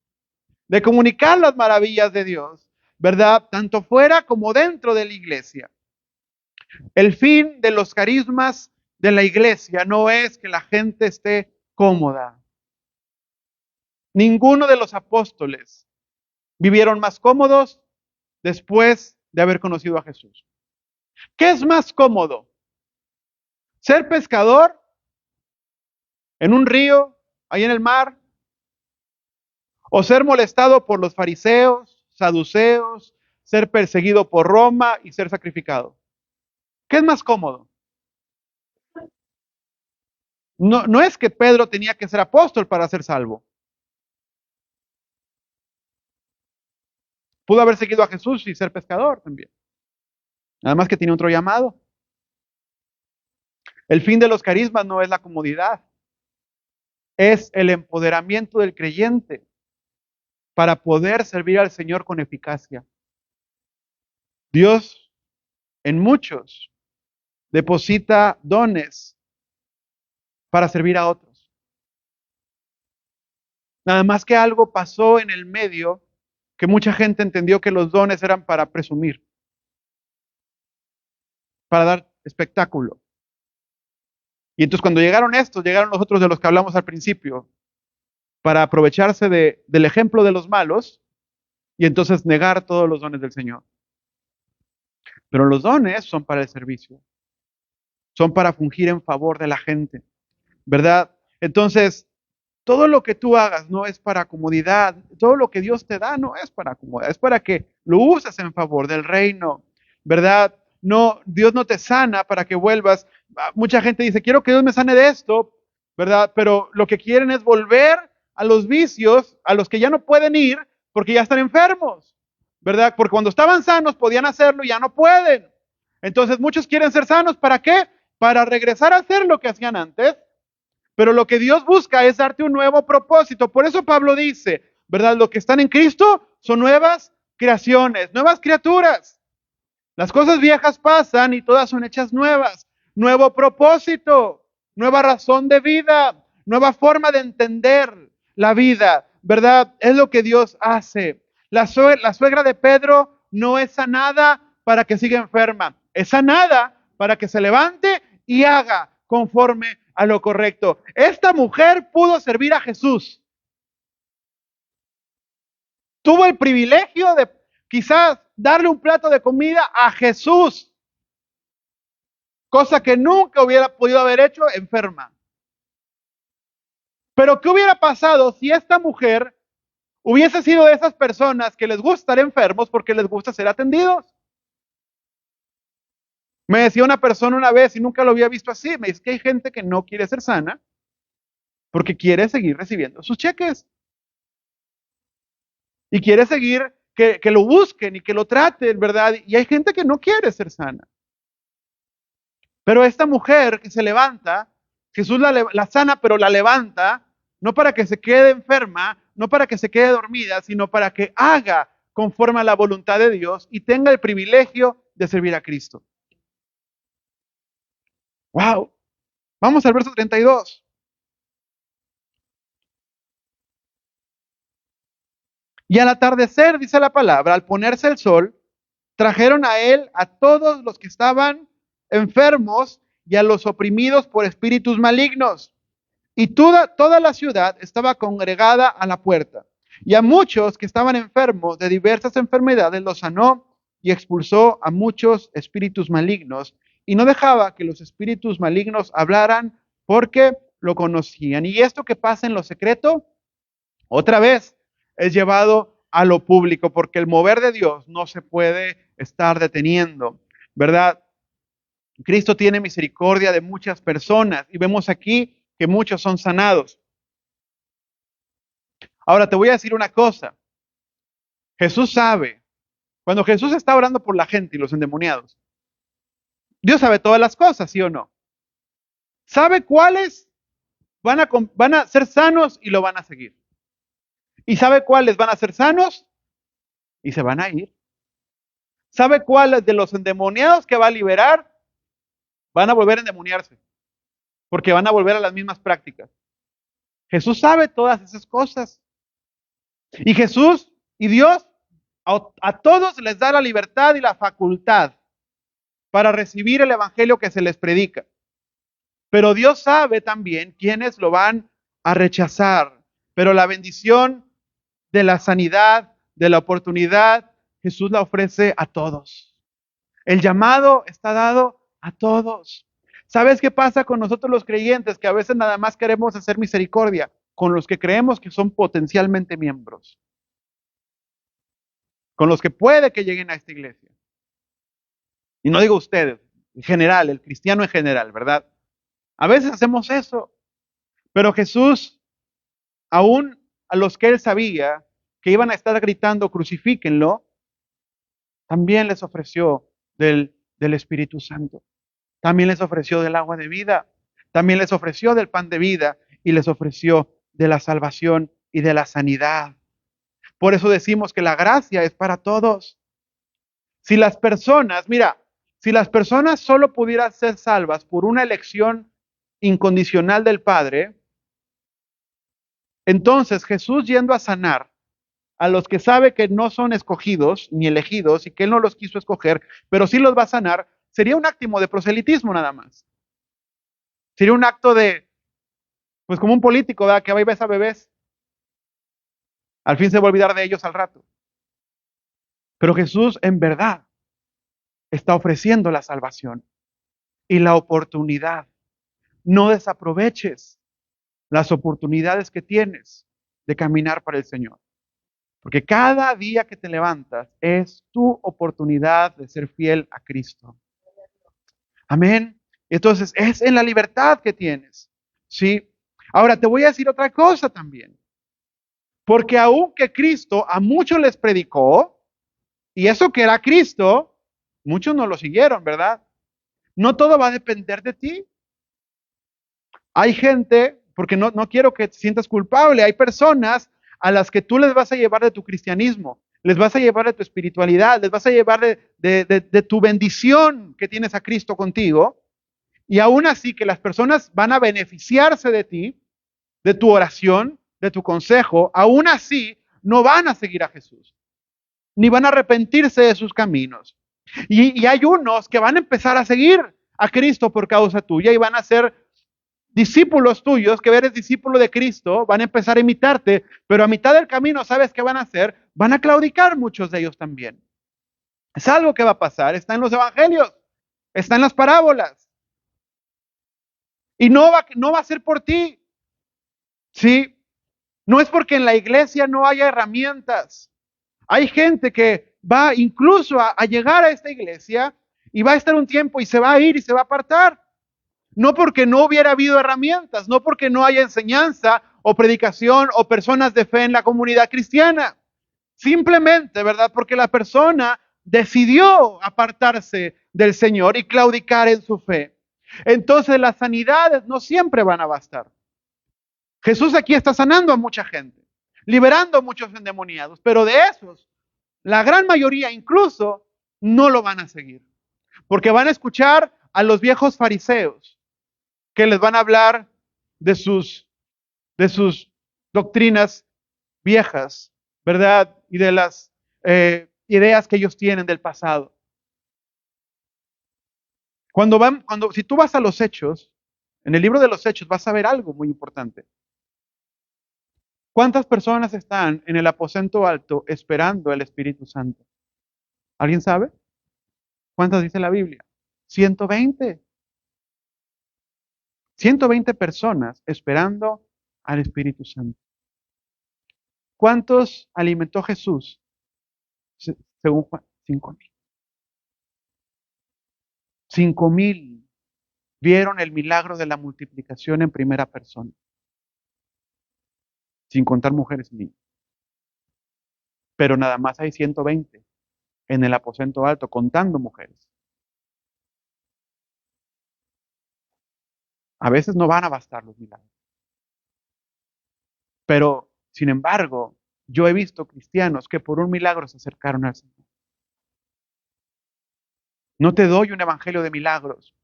de comunicar las maravillas de Dios, ¿verdad? Tanto fuera como dentro de la iglesia. El fin de los carismas de la iglesia no es que la gente esté cómoda. Ninguno de los apóstoles vivieron más cómodos después de haber conocido a Jesús. ¿Qué es más cómodo? ¿Ser pescador en un río, ahí en el mar? ¿O ser molestado por los fariseos, saduceos, ser perseguido por Roma y ser sacrificado? ¿Qué es más cómodo? No es que Pedro tenía que ser apóstol para ser salvo. Pudo haber seguido a Jesús y ser pescador también. Nada más que tiene otro llamado. El fin de los carismas no es la comodidad, es el empoderamiento del creyente para poder servir al Señor con eficacia. Dios en muchos deposita dones para servir a otros. Nada más que algo pasó en el medio que mucha gente entendió que los dones eran para presumir, para dar espectáculo. Y entonces cuando llegaron estos, llegaron los otros de los que hablamos al principio, para aprovecharse del ejemplo de los malos y entonces negar todos los dones del Señor. Pero los dones son para el servicio, son para fungir en favor de la gente, ¿verdad? Entonces, todo lo que tú hagas no es para comodidad, todo lo que Dios te da no es para comodidad, es para que lo uses en favor del reino, ¿verdad? No, Dios no te sana para que vuelvas. Mucha gente dice, quiero que Dios me sane de esto, ¿verdad? Pero lo que quieren es volver a los vicios, a los que ya no pueden ir porque ya están enfermos, ¿verdad? Porque cuando estaban sanos podían hacerlo y ya no pueden. Entonces muchos quieren ser sanos, ¿para qué? Para regresar a hacer lo que hacían antes. Pero lo que Dios busca es darte un nuevo propósito. Por eso Pablo dice, ¿verdad? Los que están en Cristo son nuevas creaciones, nuevas criaturas. Las cosas viejas pasan y todas son hechas nuevas. Nuevo propósito, nueva razón de vida, nueva forma de entender la vida, ¿verdad? Es lo que Dios hace. La suegra de Pedro no es sanada para que siga enferma, es sanada para que se levante y haga conforme a lo correcto. Esta mujer pudo servir a Jesús. Tuvo el privilegio de quizás darle un plato de comida a Jesús. cosa que nunca hubiera podido haber hecho enferma. Pero ¿qué hubiera pasado si esta mujer hubiese sido de esas personas que les gusta estar enfermos porque les gusta ser atendidos? Me decía una persona una vez, y nunca lo había visto así, me dice que hay gente que no quiere ser sana porque quiere seguir recibiendo sus cheques. Y quiere seguir que lo busquen y que lo traten, ¿verdad? Y hay gente que no quiere ser sana. Pero esta mujer que se levanta, Jesús la sana, pero la levanta, no para que se quede enferma, no para que se quede dormida, sino para que haga conforme a la voluntad de Dios y tenga el privilegio de servir a Cristo. ¡Wow! Vamos al verso 32. Y al atardecer, dice la palabra, al ponerse el sol, trajeron a él a todos los que estaban enfermos y a los oprimidos por espíritus malignos. Y toda la ciudad estaba congregada a la puerta. Y a muchos que estaban enfermos de diversas enfermedades los sanó y expulsó a muchos espíritus malignos. Y no dejaba que los espíritus malignos hablaran porque lo conocían. Y esto que pasa en lo secreto, otra vez, es llevado a lo público, porque el mover de Dios no se puede estar deteniendo, ¿verdad? Cristo tiene misericordia de muchas personas y vemos aquí que muchos son sanados. Ahora te voy a decir una cosa. Jesús sabe, cuando Jesús está orando por la gente y los endemoniados, Dios sabe todas las cosas, ¿sí o no? Sabe cuáles van a ser sanos y lo van a seguir. Y sabe cuáles van a ser sanos y se van a ir. Sabe cuáles de los endemoniados que va a liberar van a volver a endemoniarse, porque van a volver a las mismas prácticas. Jesús sabe todas esas cosas. Y Jesús y Dios a todos les da la libertad y la facultad para recibir el evangelio que se les predica. Pero Dios sabe también quiénes lo van a rechazar. Pero la bendición de la sanidad, de la oportunidad, Jesús la ofrece a todos. El llamado está dado a todos. ¿Sabes qué pasa con nosotros los creyentes? Que a veces nada más queremos hacer misericordia con los que creemos que son potencialmente miembros. Con los que puede que lleguen a esta iglesia. Y no digo ustedes, en general, el cristiano en general, ¿verdad? A veces hacemos eso. Pero Jesús, aún a los que él sabía que iban a estar gritando, crucifíquenlo, también les ofreció del Espíritu Santo. También les ofreció del agua de vida. También les ofreció del pan de vida y les ofreció de la salvación y de la sanidad. Por eso decimos que la gracia es para todos. Si las personas, mira, si las personas solo pudieran ser salvas por una elección incondicional del Padre, entonces Jesús yendo a sanar a los que sabe que no son escogidos ni elegidos y que Él no los quiso escoger, pero sí los va a sanar, sería un acto de proselitismo nada más. Sería un acto de, pues como un político, ¿verdad? Que va y besa bebés. Al fin se va a olvidar de ellos al rato. Pero Jesús en verdad está ofreciendo la salvación y la oportunidad. No desaproveches las oportunidades que tienes de caminar para el Señor. Porque cada día que te levantas es tu oportunidad de ser fiel a Cristo. Amén. Entonces es en la libertad que tienes. ¿Sí? Ahora te voy a decir otra cosa también. Porque aunque Cristo a muchos les predicó, y eso que era Cristo, muchos no lo siguieron, ¿verdad? No todo va a depender de ti. Hay gente, porque no quiero que te sientas culpable, hay personas a las que tú les vas a llevar de tu cristianismo, les vas a llevar de tu espiritualidad, les vas a llevar de tu bendición que tienes a Cristo contigo, y aún así que las personas van a beneficiarse de ti, de tu oración, de tu consejo, aún así no van a seguir a Jesús, ni van a arrepentirse de sus caminos. Y hay unos que van a empezar a seguir a Cristo por causa tuya y van a ser discípulos tuyos, que eres discípulo de Cristo, van a empezar a imitarte, pero a mitad del camino, ¿sabes qué van a hacer? Van a claudicar muchos de ellos también. Es algo que va a pasar, está en los evangelios, está en las parábolas. Y no va a ser por ti, ¿sí? No es porque en la iglesia no haya herramientas. Hay gente que va incluso a llegar a esta iglesia y va a estar un tiempo y se va a ir y se va a apartar. No porque no hubiera habido herramientas, no porque no haya enseñanza o predicación o personas de fe en la comunidad cristiana. Simplemente, ¿verdad? Porque la persona decidió apartarse del Señor y claudicar en su fe. Entonces las sanidades no siempre van a bastar. Jesús aquí está sanando a mucha gente, liberando a muchos endemoniados, pero de esos, la gran mayoría incluso no lo van a seguir, porque van a escuchar a los viejos fariseos que les van a hablar de sus doctrinas viejas, ¿verdad? Y de las ideas que ellos tienen del pasado. Si tú vas a los Hechos, en el libro de los Hechos vas a ver algo muy importante. ¿Cuántas personas están en el aposento alto esperando el Espíritu Santo? ¿Alguien sabe? ¿Cuántas dice la Biblia? 120. 120 personas esperando al Espíritu Santo. ¿Cuántos alimentó Jesús? Según Juan, 5,000. 5,000 vieron el milagro de la multiplicación en primera persona, sin contar mujeres y niños. Pero nada más hay 120 en el aposento alto, contando mujeres. A veces no van a bastar los milagros. Pero, sin embargo, yo he visto cristianos que por un milagro se acercaron al Señor. No te doy un evangelio de milagros.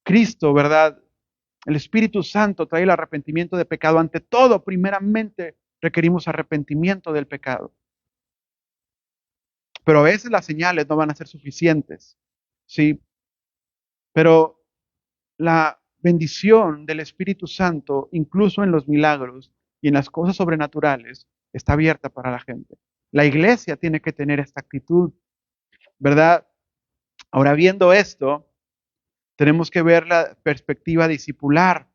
Cristo, ¿verdad? El Espíritu Santo trae el arrepentimiento de pecado. Ante todo, primeramente, requerimos arrepentimiento del pecado. Pero a veces las señales no van a ser suficientes, ¿sí? Pero la bendición del Espíritu Santo, incluso en los milagros y en las cosas sobrenaturales, está abierta para la gente. La iglesia tiene que tener esta actitud, ¿verdad? Ahora, viendo esto, tenemos que ver la perspectiva discipular,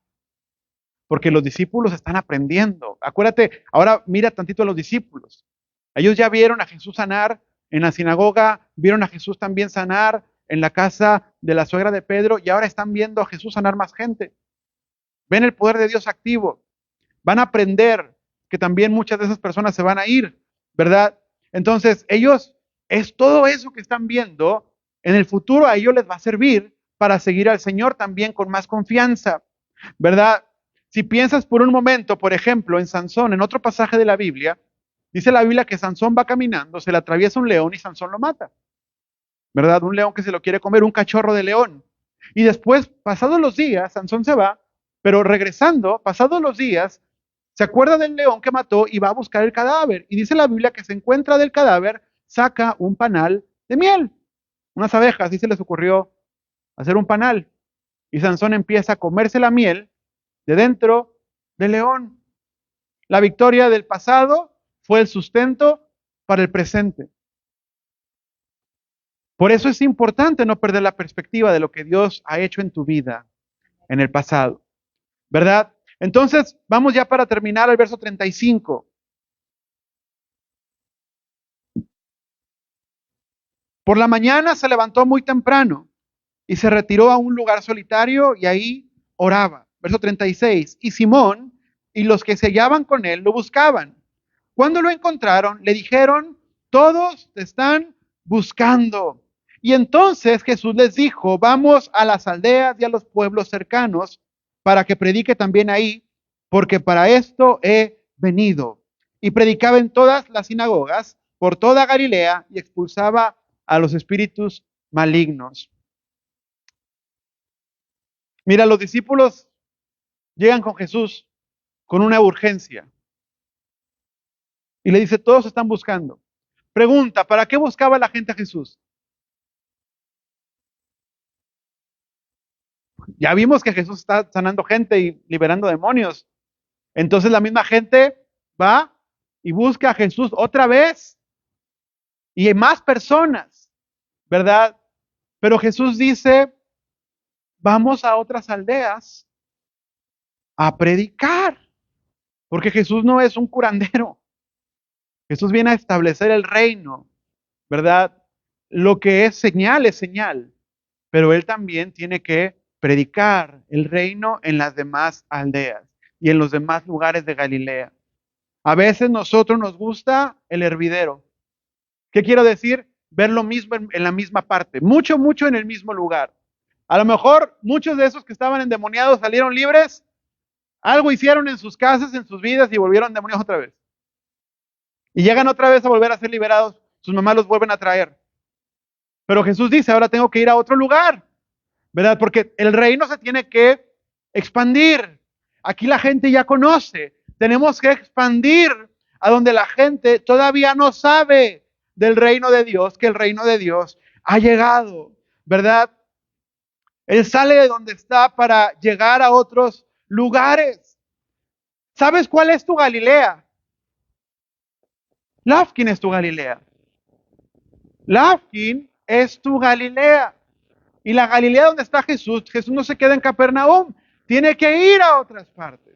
porque los discípulos están aprendiendo. Acuérdate, ahora mira tantito a los discípulos. Ellos ya vieron a Jesús sanar en la sinagoga, vieron a Jesús también sanar en la casa de la suegra de Pedro y ahora están viendo a Jesús sanar más gente. Ven el poder de Dios activo. Van a aprender que también muchas de esas personas se van a ir, ¿verdad? Entonces, ellos, es todo eso que están viendo, en el futuro a ellos les va a servir para seguir al Señor también con más confianza, ¿verdad? Si piensas por un momento, por ejemplo, en Sansón, en otro pasaje de la Biblia, dice la Biblia que Sansón va caminando, se le atraviesa un león y Sansón lo mata, ¿verdad? Un león que se lo quiere comer, un cachorro de león. Y después, pasados los días, Sansón se va, pero regresando, pasados los días, se acuerda del león que mató y va a buscar el cadáver. Y dice la Biblia que se encuentra del cadáver, saca un panal de miel. Unas abejas, así se les ocurrió hacer un panal. Y Sansón empieza a comerse la miel de dentro del león. La victoria del pasado fue el sustento para el presente. Por eso es importante no perder la perspectiva de lo que Dios ha hecho en tu vida en el pasado, ¿verdad? Entonces, vamos ya para terminar al verso 35. Por la mañana se levantó muy temprano y se retiró a un lugar solitario y ahí oraba. Verso 36. Y Simón y los que se hallaban con él lo buscaban. Cuando lo encontraron, le dijeron, todos te están buscando. Y entonces Jesús les dijo, vamos a las aldeas y a los pueblos cercanos para que predique también ahí, porque para esto he venido. Y predicaba en todas las sinagogas, por toda Galilea, y expulsaba a los espíritus malignos. Mira, los discípulos llegan con Jesús con una urgencia. Y le dice, todos están buscando. Pregunta, ¿para qué buscaba la gente a Jesús? Ya vimos que Jesús está sanando gente y liberando demonios. Entonces la misma gente va y busca a Jesús otra vez. Y hay más personas, ¿verdad? Pero Jesús dice, vamos a otras aldeas a predicar, porque Jesús no es un curandero. Jesús viene a establecer el reino, ¿verdad? Lo que es señal, pero Él también tiene que predicar el reino en las demás aldeas y en los demás lugares de Galilea. A veces nosotros nos gusta el hervidero. ¿Qué quiero decir? Ver lo mismo en la misma parte, mucho en el mismo lugar. A lo mejor muchos de esos que estaban endemoniados salieron libres, algo hicieron en sus casas, en sus vidas y volvieron demonios otra vez. Y llegan otra vez a volver a ser liberados, sus mamás los vuelven a traer. Pero Jesús dice, ahora tengo que ir a otro lugar, ¿verdad? Porque el reino se tiene que expandir. Aquí la gente ya conoce. Tenemos que expandir a donde la gente todavía no sabe del reino de Dios, que el reino de Dios ha llegado, ¿verdad? Él sale de donde está para llegar a otros lugares. ¿Sabes cuál es tu Galilea? Lafkin es tu Galilea. Lafkin es tu Galilea. Y la Galilea donde está Jesús, Jesús no se queda en Capernaum, tiene que ir a otras partes.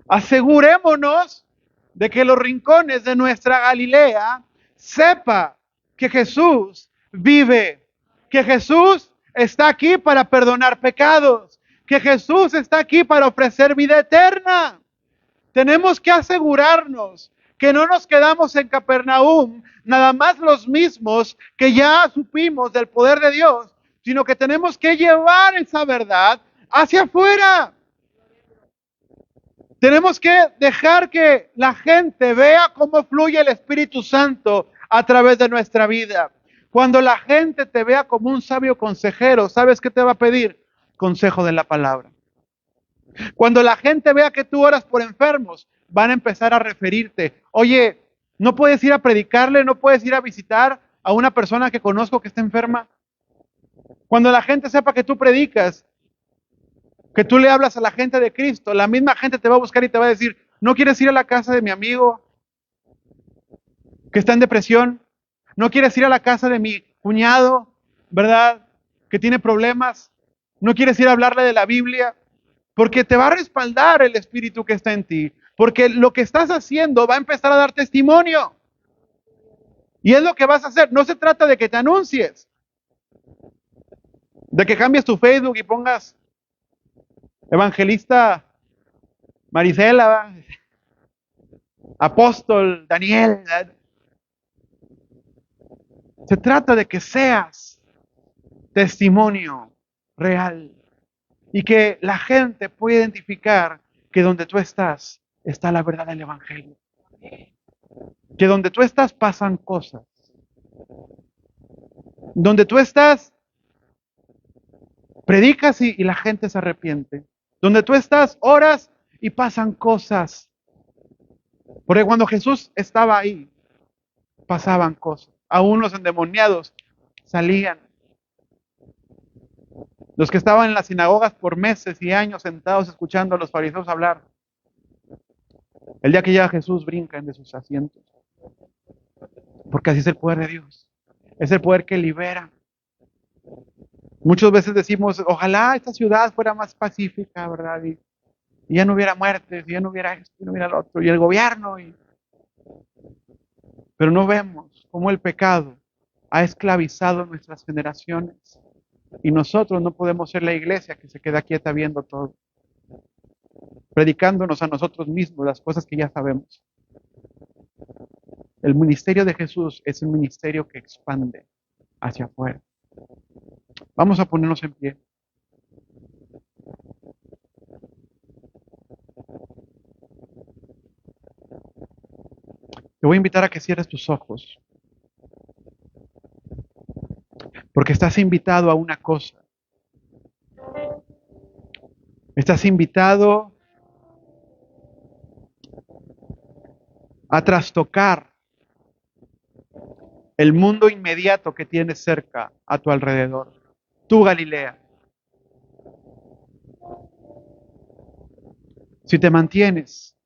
Asegurémonos de que los rincones de nuestra Galilea sepa que Jesús vive, que Jesús está aquí para perdonar pecados, que Jesús está aquí para ofrecer vida eterna. Tenemos que asegurarnos que no nos quedamos en Capernaum, nada más los mismos que ya supimos del poder de Dios, sino que tenemos que llevar esa verdad hacia afuera. Tenemos que dejar que la gente vea cómo fluye el Espíritu Santo a través de nuestra vida. Cuando la gente te vea como un sabio consejero, ¿sabes qué te va a pedir? Consejo de la palabra. Cuando la gente vea que tú oras por enfermos, van a empezar a referirte. Oye, ¿no puedes ir a predicarle? ¿No puedes ir a visitar a una persona que conozco que está enferma? Cuando la gente sepa que tú predicas, que tú le hablas a la gente de Cristo, la misma gente te va a buscar y te va a decir, ¿no quieres ir a la casa de mi amigo que está en depresión? ¿No quieres ir a la casa de mi cuñado, verdad, que tiene problemas? ¿No quieres ir a hablarle de la Biblia? Porque te va a respaldar el Espíritu que está en ti. Porque lo que estás haciendo va a empezar a dar testimonio. Y es lo que vas a hacer. No se trata de que te anuncies, de que cambies tu Facebook y pongas evangelista Marisela, apóstol Daniel. Se trata de que seas testimonio real y que la gente pueda identificar que donde tú estás está la verdad del Evangelio. Que donde tú estás pasan cosas. Donde tú estás, predicas y la gente se arrepiente. Donde tú estás, oras y pasan cosas. Porque cuando Jesús estaba ahí, pasaban cosas. Aún los endemoniados salían. Los que estaban en las sinagogas por meses y años sentados escuchando a los fariseos hablar. El día que llega Jesús brincan de sus asientos. Porque así es el poder de Dios. Es el poder que libera. Muchas veces decimos, ojalá esta ciudad fuera más pacífica, ¿verdad? Y ya no hubiera muertes, y ya no hubiera esto, y no hubiera lo otro, y el gobierno. Pero no vemos cómo el pecado ha esclavizado nuestras generaciones. Y nosotros no podemos ser la iglesia que se queda quieta viendo todo, predicándonos a nosotros mismos las cosas que ya sabemos. El ministerio de Jesús es un ministerio que expande hacia afuera. Vamos a ponernos en pie. Te voy a invitar a que cierres tus ojos, porque estás invitado a una cosa. Estás invitado a trastocar el mundo inmediato que tienes cerca a tu alrededor. Tu Galilea. Si te mantienes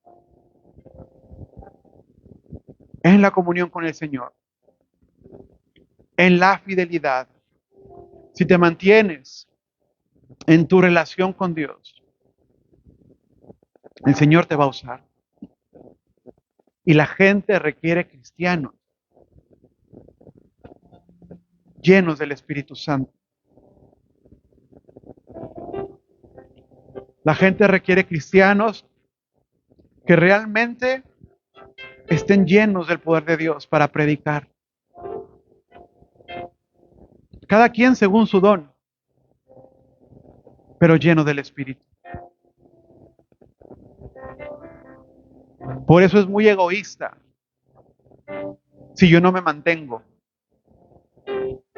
en la comunión con el Señor, en la fidelidad, si te mantienes en tu relación con Dios, el Señor te va a usar. Y la gente requiere cristianos llenos del Espíritu Santo. La gente requiere cristianos que realmente estén llenos del poder de Dios para predicar. Cada quien según su don, pero lleno del Espíritu. Por eso es muy egoísta si yo no me mantengo.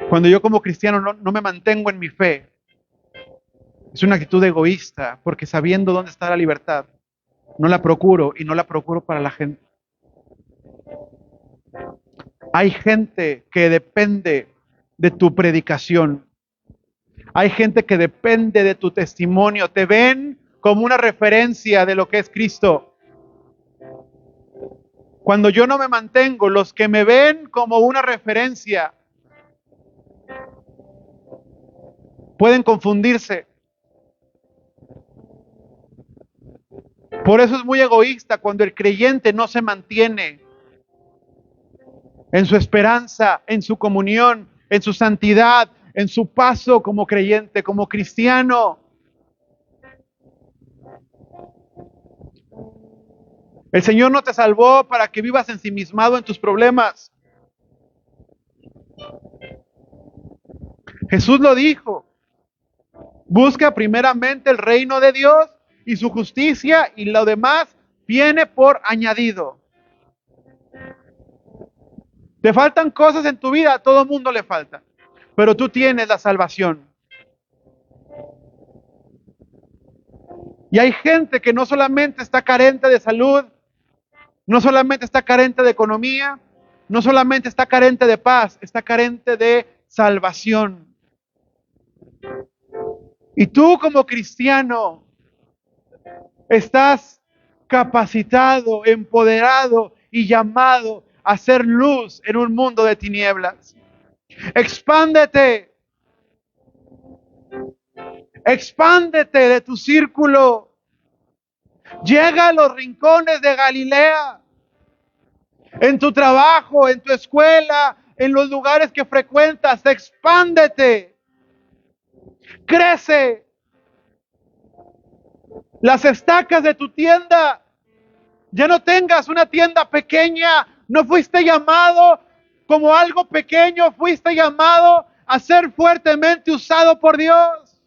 Cuando yo como cristiano no me mantengo en mi fe, es una actitud egoísta, porque sabiendo dónde está la libertad, no la procuro y no la procuro para la gente. Hay gente que depende de tu predicación. Hay gente que depende de tu testimonio. Te ven como una referencia de lo que es Cristo. Cuando yo no me mantengo, los que me ven como una referencia pueden confundirse. Por eso es muy egoísta cuando el creyente no se mantiene en su esperanza, en su comunión, en su santidad, en su paso como creyente, como cristiano. El Señor no te salvó para que vivas ensimismado en tus problemas. Jesús lo dijo. Busca primeramente el reino de Dios y su justicia, y lo demás viene por añadido. Te faltan cosas en tu vida, a todo mundo le falta, pero tú tienes la salvación. Y hay gente que no solamente está carente de salud, no solamente está carente de economía, no solamente está carente de paz, está carente de salvación. Y tú como cristiano estás capacitado, empoderado y llamado a ser luz en un mundo de tinieblas. Expándete. Expándete de tu círculo. Llega a los rincones de Galilea. En tu trabajo, en tu escuela, en los lugares que frecuentas. Expándete. Crece. Las estacas de tu tienda. Ya no tengas una tienda pequeña. No fuiste llamado como algo pequeño. Fuiste llamado a ser fuertemente usado por Dios.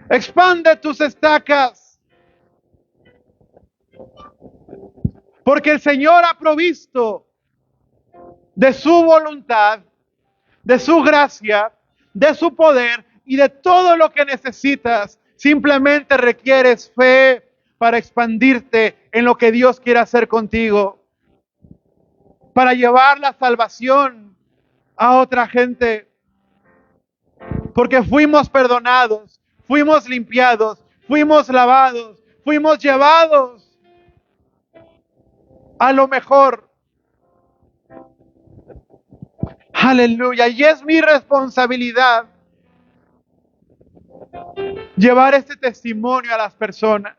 Expande tus estacas. Porque el Señor ha provisto de su voluntad, de su gracia, de su poder y de todo lo que necesitas. Simplemente requieres fe para expandirte en lo que Dios quiere hacer contigo. Para llevar la salvación a otra gente. Porque fuimos perdonados, fuimos limpiados, fuimos lavados, fuimos llevados a lo mejor. Aleluya. Y es mi responsabilidad llevar este testimonio a las personas.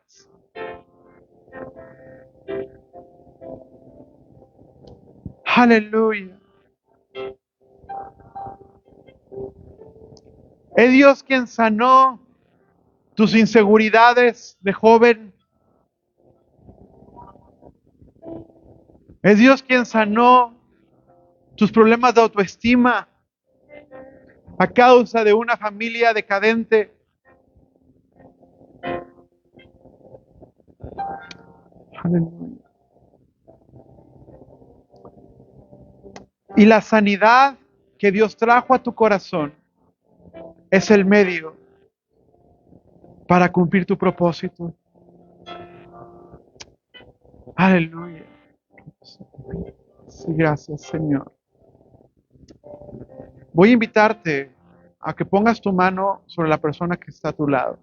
Aleluya. Es Dios quien sanó tus inseguridades de joven. Es Dios quien sanó tus problemas de autoestima a causa de una familia decadente. Aleluya. Y la sanidad que Dios trajo a tu corazón es el medio para cumplir tu propósito. Aleluya. Sí, gracias, Señor. Voy a invitarte a que pongas tu mano sobre la persona que está a tu lado.